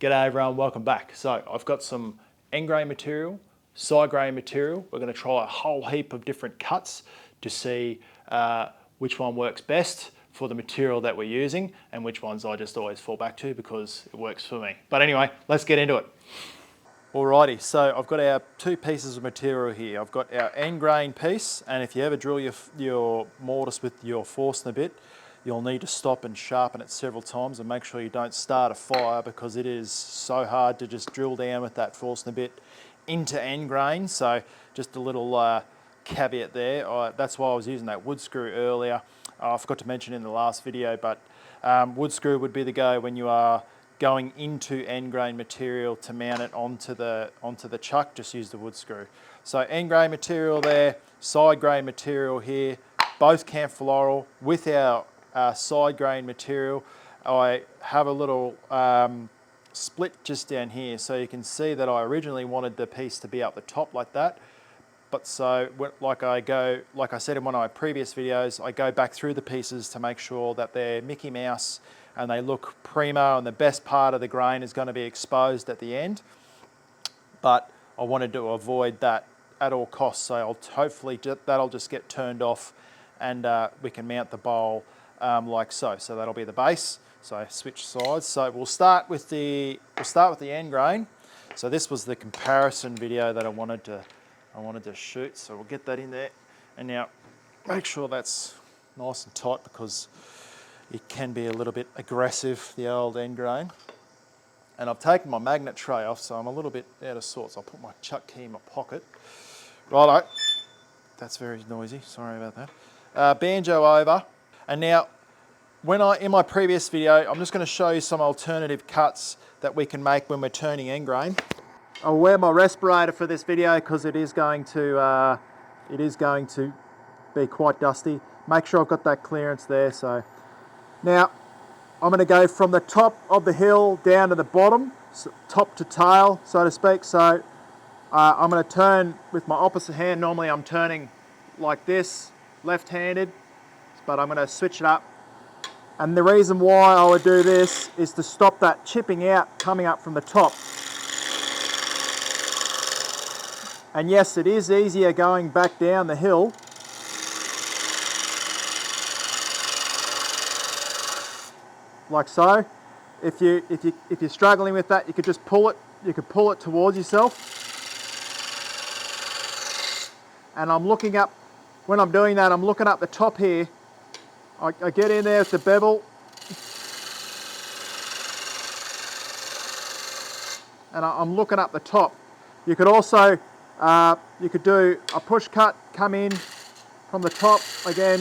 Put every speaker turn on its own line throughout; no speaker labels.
G'day everyone, welcome back. So I've got some end grain material, side grain material. We're going to try a whole heap of different cuts to see which one works best for the material that we're using and which ones I just always fall back to because it works for me. But anyway, let's get into it. Alrighty, so I've got our two pieces of material here. I've got our end grain piece, and if you ever drill your mortise with your Forstner bit, you'll need to stop and sharpen it several times and make sure you don't start a fire because it is so hard to just drill down with that Forstner bit into end grain. So just a little caveat there. That's why I was using that wood screw earlier. I forgot to mention in the last video, but wood screw would be the go when you are going into end grain material to mount it onto the chuck. Just use the wood screw. So end grain material there, side grain material here, both camphor floral with our side grain material. I have a little split just down here, so you can see that I originally wanted the piece to be up the top like that, but so like I said in one of my previous videos, I go back through the pieces to make sure that they're Mickey Mouse and they look primo and the best part of the grain is going to be exposed at the end, but I wanted to avoid that at all costs, so hopefully that'll just get turned off and we can mount the bowl like so. So that'll be the base. So I switch sides. So we'll start with the end grain. So this was the comparison video that I wanted to shoot. So we'll get that in there. And now make sure that's nice and tight because it can be a little bit aggressive, the old end grain. And I've taken my magnet tray off, so I'm a little bit out of sorts. I'll put my chuck key in my pocket. Righto. That's very noisy. Sorry about that. Banjo over. And now, in my previous video, I'm just going to show you some alternative cuts that we can make when we're turning end grain. I'll wear my respirator for this video because it is going to be quite dusty. Make sure I've got that clearance there. So now I'm going to go from the top of the hill down to the bottom, so top to tail, so to speak. So I'm going to turn with my opposite hand. Normally I'm turning like this, left-handed, but I'm going to switch it up. And the reason why I would do this is to stop that chipping out coming up from the top. And yes, it is easier going back down the hill. Like so. If you're struggling with that, you could just pull it. You could pull it towards yourself. And I'm looking up, when I'm doing that, I'm looking up the top here. I get in there with the bevel and I'm looking up the top. You could also, you could do a push cut, come in from the top again.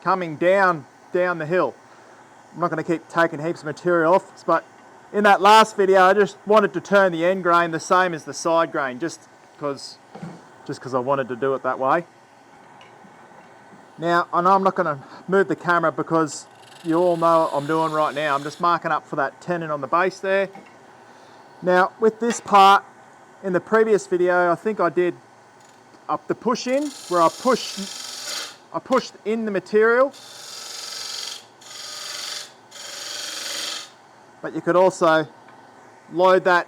Coming down the hill. I'm not going to keep taking heaps of material off, but in that last video I just wanted to turn the end grain the same as the side grain, just because I wanted to do it that way. Now, I know I'm not going to move the camera because you all know what I'm doing right now. I'm just marking up for that tenon on the base there. Now, with this part, in the previous video, I think I did up the push in, where I pushed in the material. But you could also load that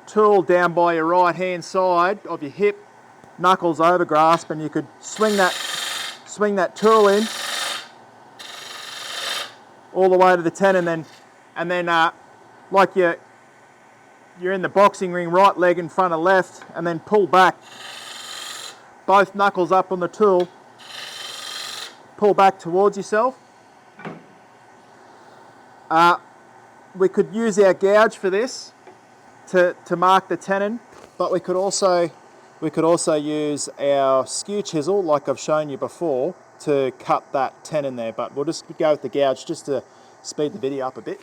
tool down by your right hand side of your hip, knuckles over grasp, and you could swing that tool in all the way to the tenon, and then like you're in the boxing ring, right leg in front of left, and then pull back, both knuckles up on the tool, pull back towards yourself. We could use our gouge for this to mark the tenon, but we could also use our skew chisel like I've shown you before to cut that tenon there, but we'll just go with the gouge just to speed the video up a bit.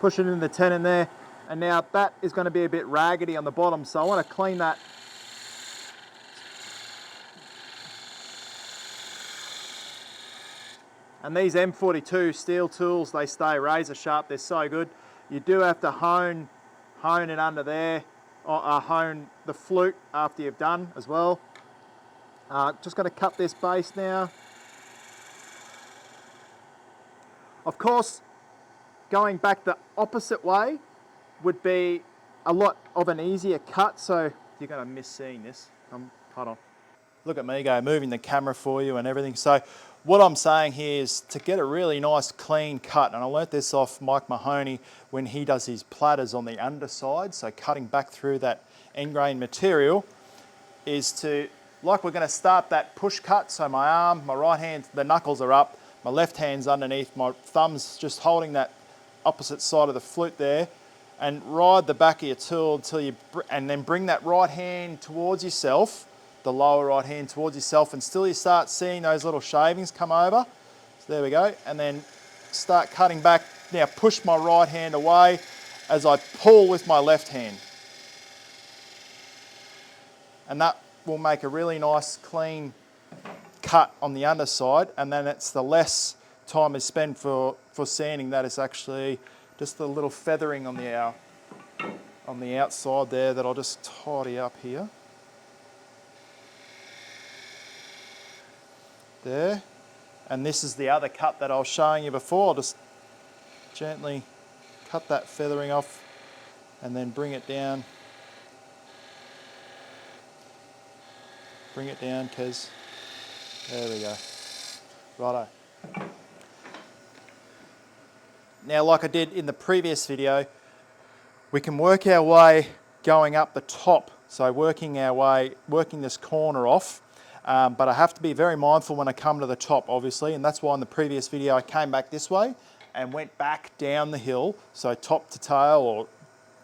Push it in the tenon there, and now that is going to be a bit raggedy on the bottom, so I want to clean that. And these M42 steel tools, they stay razor sharp, they're so good. You do have to hone it under there hone the flute after you've done as well. Just going to cut this base now. Of course, going back the opposite way would be a lot of an easier cut, so you're going to miss seeing this. Hold on. Look at me go, moving the camera for you and everything. So what I'm saying here is to get a really nice clean cut, and I learnt this off Mike Mahoney when he does his platters on the underside, so cutting back through that end grain material, is to, like we're going to start that push cut, so my arm, my right hand, the knuckles are up, my left hand's underneath, my thumb's just holding that opposite side of the flute there, and ride the back of your tool until you, and then bring that right hand towards yourself, the lower right hand towards yourself, and still you start seeing those little shavings come over. So there we go, and then start cutting back. Now push my right hand away as I pull with my left hand. And that will make a really nice clean cut on the underside, and then it's the less time is spent for sanding. That is actually just a little feathering on the outside there that I'll just tidy up here. There, and this is the other cut that I was showing you before. I'll just gently cut that feathering off and then bring it down. Bring it down, Kez. There we go. Righto. Now, like I did in the previous video, we can work our way going up the top. So working our way, working this corner off. But I have to be very mindful when I come to the top, obviously, and that's why in the previous video I came back this way and went back down the hill, so top to tail, or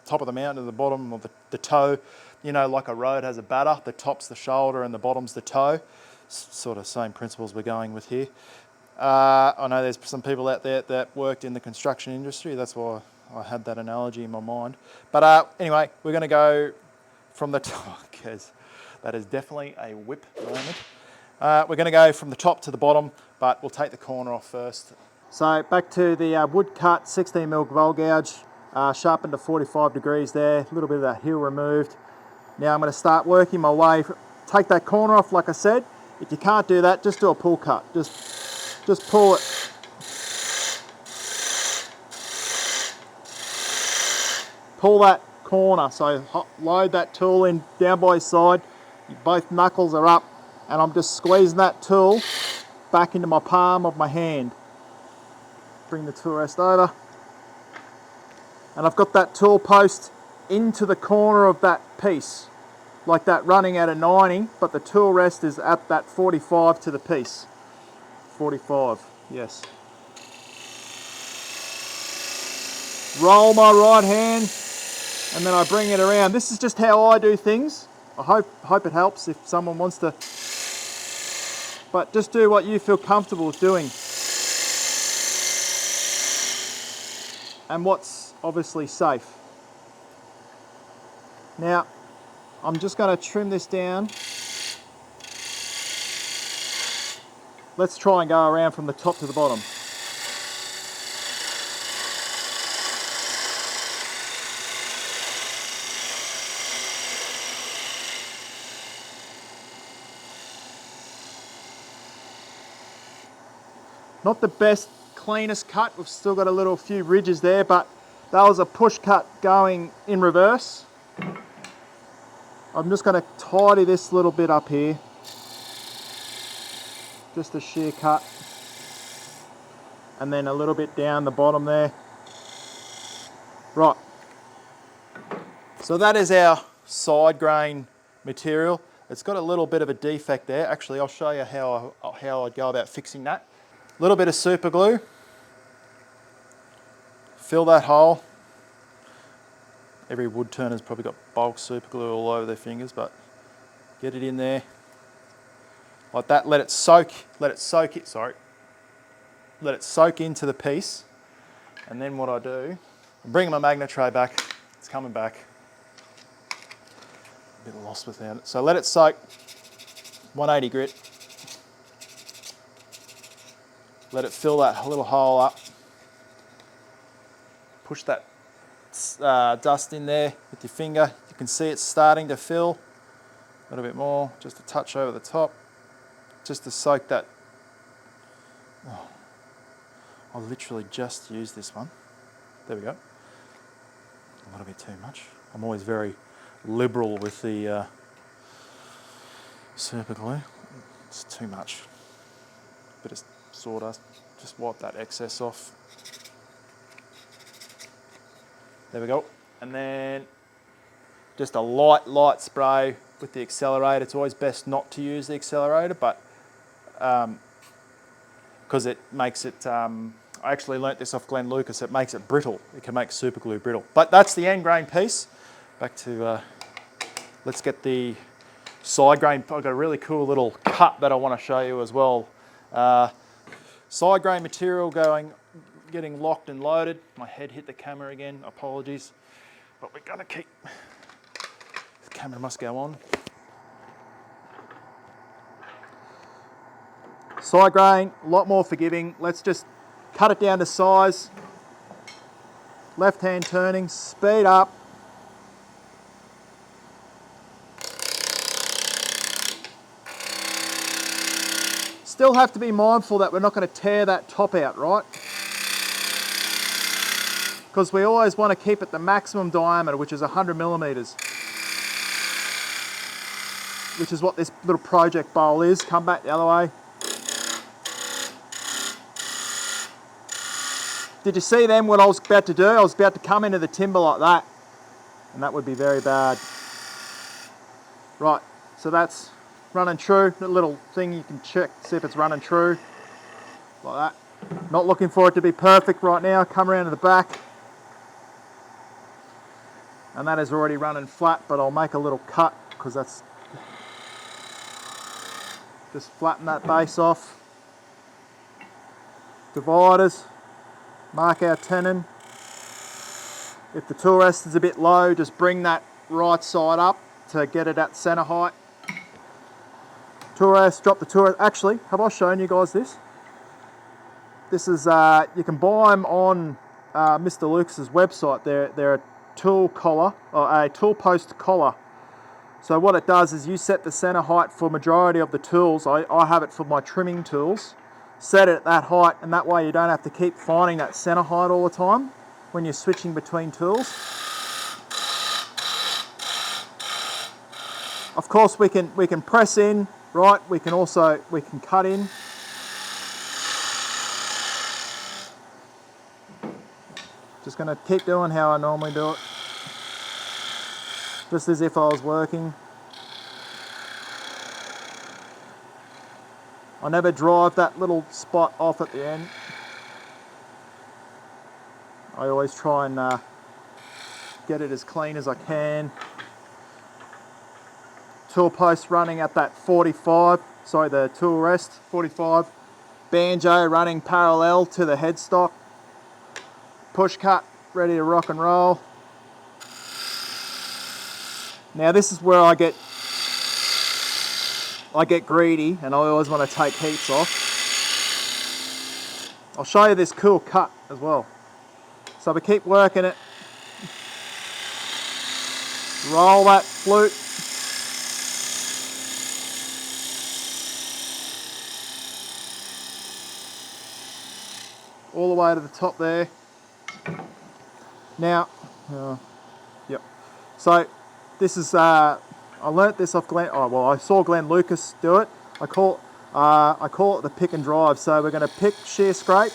top of the mountain to the bottom of the toe. You know, like a road has a batter, the top's the shoulder and the bottom's the toe. Sort of same principles we're going with here. I know there's some people out there that worked in the construction industry, that's why I had that analogy in my mind. But anyway, we're going to go from the top, because that is definitely a whip moment. We're going to go from the top to the bottom, but we'll take the corner off first. So back to the Woodcut 16mm bowl gouge, sharpened to 45 degrees there, a little bit of that heel removed. Now I'm going to start working my way, take that corner off like I said. If you can't do that, just do a pull cut. Just pull it. Pull that corner, so load that tool in down by his side. Both knuckles are up, and I'm just squeezing that tool back into my palm of my hand. Bring the tool rest over, and I've got that tool post into the corner of that piece, like that, running at a 90, but the tool rest is at that 45 to the piece. 45, yes. Roll my right hand, and then I bring it around. This is just how I do things. I hope it helps if someone wants to, but just do what you feel comfortable with doing. And what's obviously safe. Now, I'm just going to trim this down. Let's try and go around from the top to the bottom. Not the best, cleanest cut. We've still got a few ridges there, but that was a push cut going in reverse. I'm just going to tidy this little bit up here. Just a shear cut. And then a little bit down the bottom there. Right. So that is our side grain material. It's got a little bit of a defect there. Actually, I'll show you how I'd go about fixing that. A little bit of super glue, fill that hole. Every wood turner's probably got bulk super glue all over their fingers, but get it in there like that. Let it soak into the piece. And then what I do, I'm bringing my magnet tray back. It's coming back. A bit lost without it. So let it soak. 180 grit. Let it fill that little hole up. Push that dust in there with your finger. You can see it's starting to fill a little bit more, just a touch over the top, just to soak that. Oh, I'll literally just use this one. There we go. A little bit too much. I'm always very liberal with the super glue. It's too much. Bit of sawdust. Just wipe that excess off. There we go. And then just a light spray with the accelerator. It's always best not to use the accelerator, but because it makes it, I actually learnt this off Glenn Lucas, it makes it brittle. It can make super glue brittle. But that's the end grain piece. Back to, let's get the side grain. I've got a really cool little cut that I want to show you as well. Side grain material getting locked and loaded. My head hit the camera again, apologies. But we're gonna keep, the camera must go on. Side grain, a lot more forgiving. Let's just cut it down to size. Left hand turning, speed up. Still have to be mindful that we're not going to tear that top out, right? Because we always want to keep it the maximum diameter, which is 100 millimeters. Which is what this little project bowl is. Come back the other way. Did you see then what I was about to do? I was about to come into the timber like that. And that would be very bad. Right, so that's running true. A little thing you can check, see if it's running true. Like that. Not looking for it to be perfect right now. Come around to the back. And that is already running flat, but I'll make a little cut because that's just flatten that base off. Dividers. Mark our tenon. If the tool rest is a bit low, just bring that right side up to get it at center height. Tool rest, drop the tool rest. Actually, have I shown you guys this? This is, you can buy them on Mr. Lucas's website. They're a tool collar, or a tool post collar. So what it does is you set the center height for majority of the tools. I have it for my trimming tools. Set it at that height, and that way you don't have to keep finding that center height all the time when you're switching between tools. Of course we can press in, right? We can cut in. Just going to keep doing how I normally do it. Just as if I was working. I never drive that little spot off at the end. I always try and get it as clean as I can. Tool post running at that 45, sorry, the tool rest, 45. Banjo running parallel to the headstock. Push cut, ready to rock and roll. Now this is where I get greedy and I always want to take heaps off. I'll show you this cool cut as well. So we keep working it. Roll that flute. All the way to the top there. Now, yep. So this is, I learnt this off I saw Glenn Lucas do it. I call it the pick and drive. So we're going to pick, shear scrape,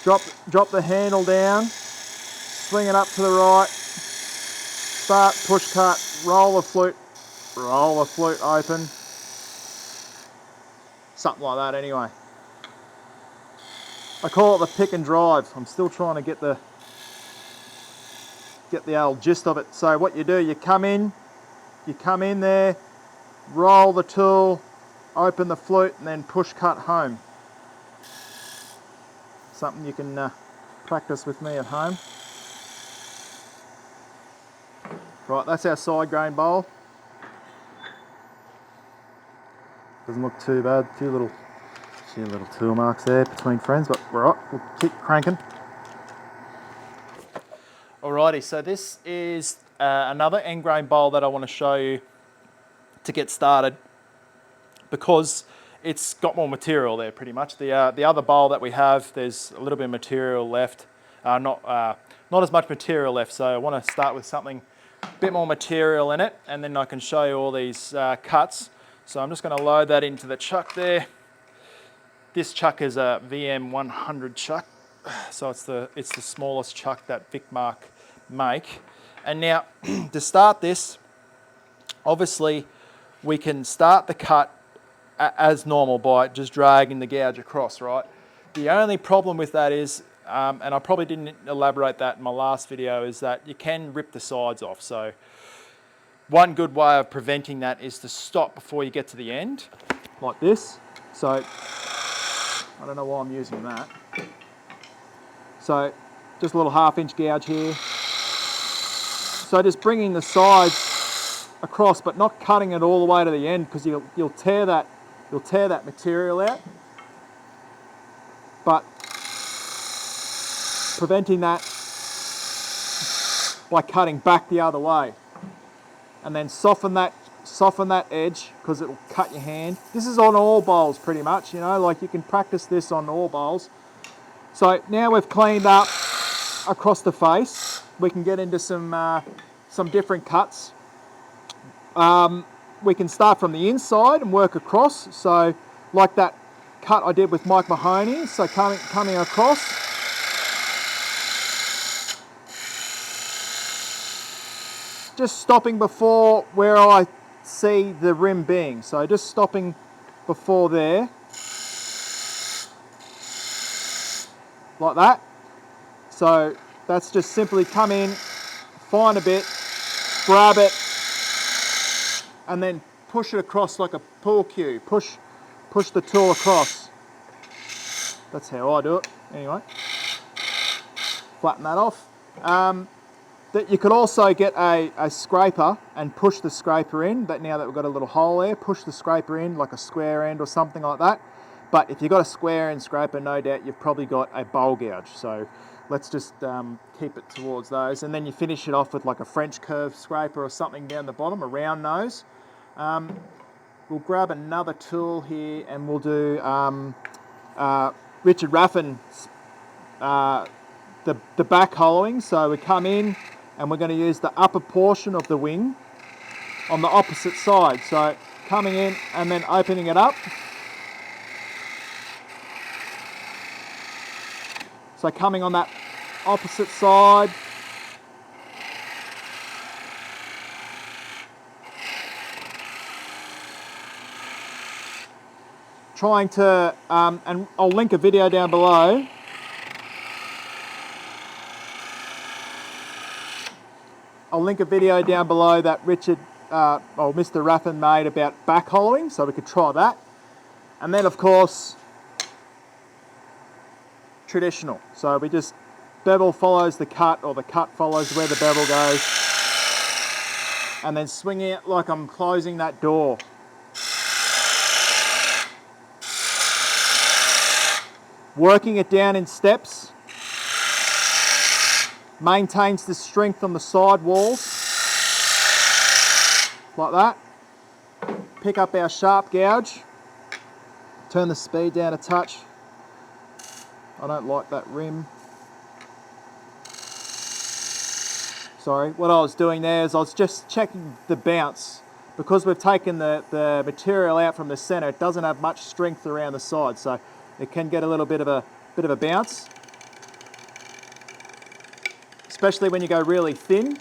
drop the handle down, swing it up to the right, start, push cut, roll the flute open. Something like that anyway. I call it the pick and drive. I'm still trying to get the old gist of it. So what you do, you come in there, roll the tool, open the flute, and then push cut home. Something you can practice with me at home. Right, that's our side grain bowl. Doesn't look too bad. Few little tool marks there between friends, but we're right, we'll keep cranking. Alrighty, so this is another end grain bowl that I want to show you to get started, because it's got more material there pretty much. The other bowl that we have, there's a little bit of material left, not as much material left, so I want to start with something a bit more material in it, and then I can show you all these cuts. So I'm just going to load that into the chuck there. This chuck is a VM100 chuck, so it's the smallest chuck that Vicmark make. And now to start this, obviously we can start the cut as normal by just dragging the gouge across, right? The only problem with that is, and I probably didn't elaborate that in my last video, is that you can rip the sides off. So one good way of preventing that is to stop before you get to the end, like this. So I don't know why I'm using that. So just a little 1/2 inch gouge here. So just bringing the sides across, but not cutting it all the way to the end, because you'll tear that material out. But preventing that by cutting back the other way, and then soften that edge, because it will cut your hand. This is on all bowls pretty much, you know, like you can practice this on all bowls. So now we've cleaned up across the face, we can get into some different cuts. We can start from the inside and work across, so like that cut I did with Mike Mahoney. So coming across, just stopping before where I see the rim being, so just stopping before there, like that. So that's just simply come in, find a bit, grab it, and then push it across like a pool cue. Push the tool across. That's how I do it. Anyway, flatten that off. That you could also get a scraper and push the scraper in. But now that we've got a little hole there, push the scraper in like a square end or something like that. But if you've got a square end scraper, no doubt you've probably got a bowl gouge. So let's just keep it towards those. And then you finish it off with like a French curve scraper or something down the bottom, a round nose. We'll grab another tool here and we'll do Richard Raffan, the back hollowing. So we come in and we're going to use the upper portion of the wing on the opposite side. So coming in and then opening it up. So coming on that opposite side. Trying to, and I'll link a video down below. I'll link a video down below that Richard, or Mr. Raffan made about back hollowing, so we could try that. And then of course, traditional. So we just, bevel follows the cut, or the cut follows where the bevel goes. And then swing it like I'm closing that door. Working it down in steps. Maintains the strength on the side walls. Like that. Pick up our sharp gouge. Turn the speed down a touch. I don't like that rim. Sorry, what I was doing there is I was just checking the bounce. Because we've taken the material out from the center, it doesn't have much strength around the side, so it can get a little bit of a bounce. Especially when you go really thin.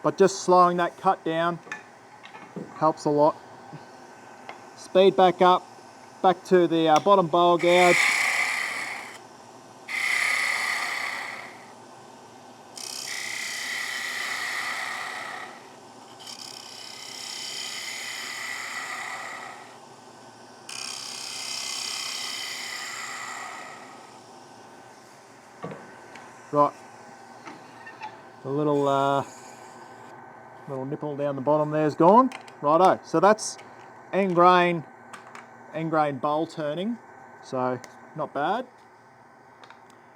But just slowing that cut down helps a lot. Speed back up, back to the bottom bowl gouge. Right, a little Little nipple down the bottom there's gone. Righto, so that's end grain bowl turning, so not bad.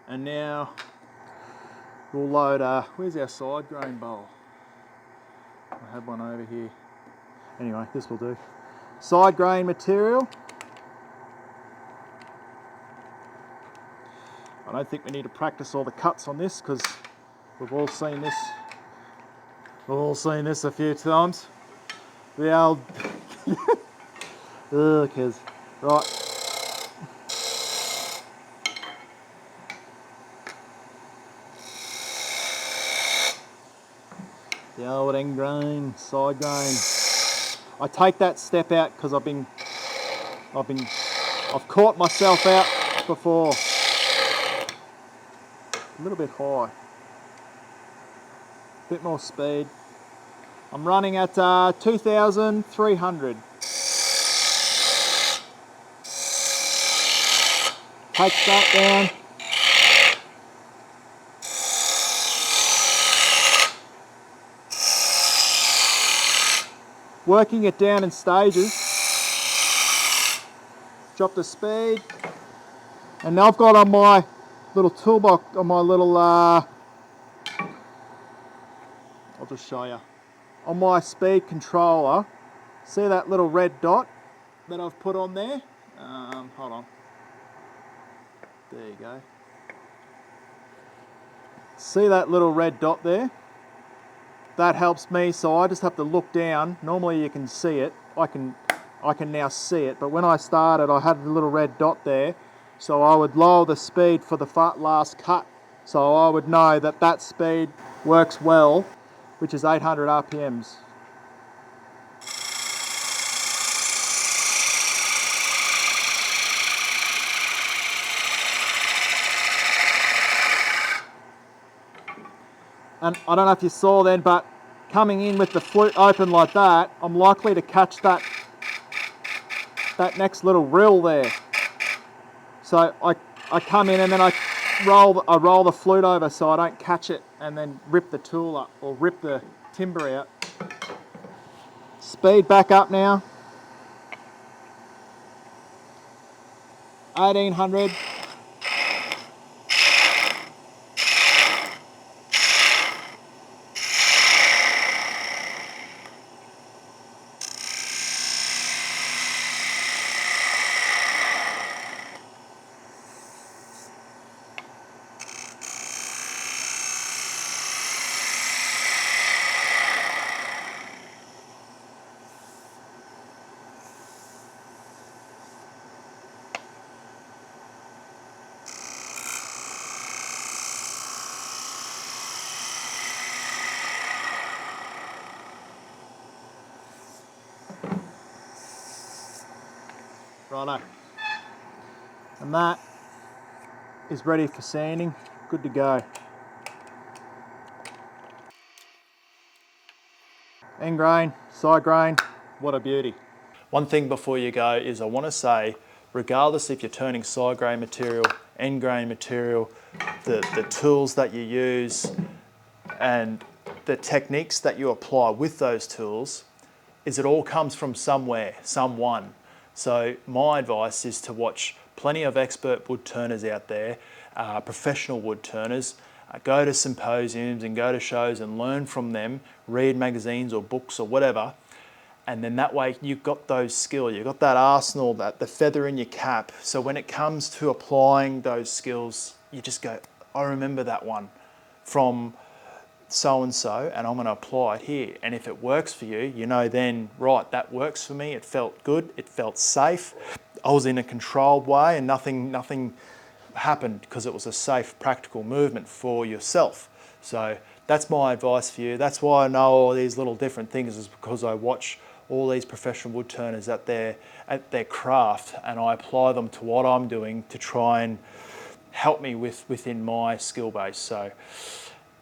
And now we'll load, where's our side grain bowl? I had one over here. Anyway, this will do. Side grain material. I don't think we need to practice all the cuts on this because we've all seen this. We've all seen this a few times. The old, because right. The old end grain, side grain. I take that step out because I've caught myself out before. A little bit high. A bit more speed. I'm running at 2,300. Take that down. Working it down in stages. Drop the speed. And now I've got on my little toolbox, on my little, I'll just show you. On my speed controller, see that little red dot that I've put on there? Hold on. There you go. See that little red dot there? That helps me, so I just have to look down. Normally you can see it. I can now see it, but when I started I had a little red dot there, so I would lower the speed for the last cut, so I would know that that speed works well, which is 800 RPMs. And I don't know if you saw then, but coming in with the flute open like that, I'm likely to catch that next little rill there. So I come in and then I roll the flute over so I don't catch it and then rip the tool up or rip the timber out. Speed back up now. 1800. Righto. And that is ready for sanding, good to go. End grain, side grain, what a beauty. One thing before you go is I want to say, regardless if you're turning side grain material, end grain material, the tools that you use and the techniques that you apply with those tools, is it all comes from somewhere, someone. So my advice is to watch plenty of expert wood turners out there, professional wood turners, go to symposiums and go to shows and learn from them, read magazines or books or whatever, and then that way you've got those skills, you've got that arsenal, the feather in your cap, so when it comes to applying those skills, you just go, I remember that one from so-and-so and I'm going to apply it here, and if it works for you, you know then, right, that works for me, it felt good, it felt safe, I was in a controlled way and nothing happened because it was a safe, practical movement for yourself. So that's my advice for you. That's why I know all these little different things, is because I watch all these professional wood turners at their craft and I apply them to what I'm doing to try and help me within my skill base. So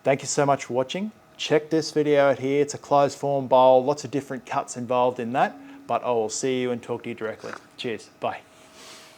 thank you so much for watching. Check this video out here. It's a closed form bowl, lots of different cuts involved in that, but I will see you and talk to you directly. Cheers, bye.